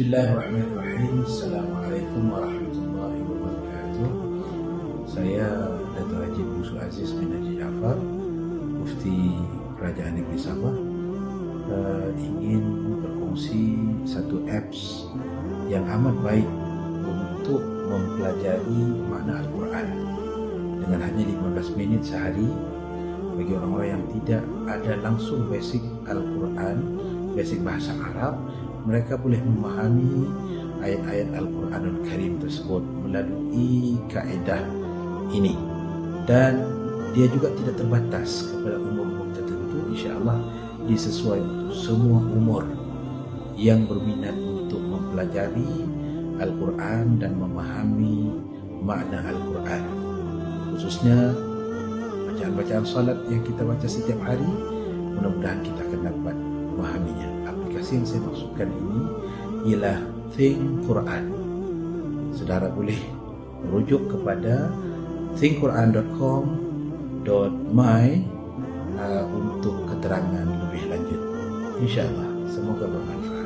Bismillahirrahmanirrahim. Assalamualaikum warahmatullahi wabarakatuh. Saya Dato' Haji Musu Aziz bin Haji Jaafar, Mufti Kerajaan Negeri Sabah, ingin berkongsi satu apps yang amat baik untuk mempelajari makna Al-Quran dengan hanya 15 minit sehari. Bagi orang-orang yang tidak ada langsung basic Al-Quran, basic bahasa Arab, mereka boleh memahami ayat-ayat Al-Quranul Karim tersebut melalui kaedah ini. Dan dia juga tidak terbatas kepada umur-umur tertentu. InsyaAllah disesuaikan untuk semua umur yang berminat untuk mempelajari Al-Quran dan memahami makna Al-Quran, khususnya bacaan-bacaan salat yang kita baca setiap hari. Mudah-mudahan kita akan dapat memahaminya. Aplikasi yang saya maksudkan ini ialah Think Quran. Saudara boleh merujuk kepada thinkquran.com.my untuk keterangan lebih lanjut. InsyaAllah, semoga bermanfaat.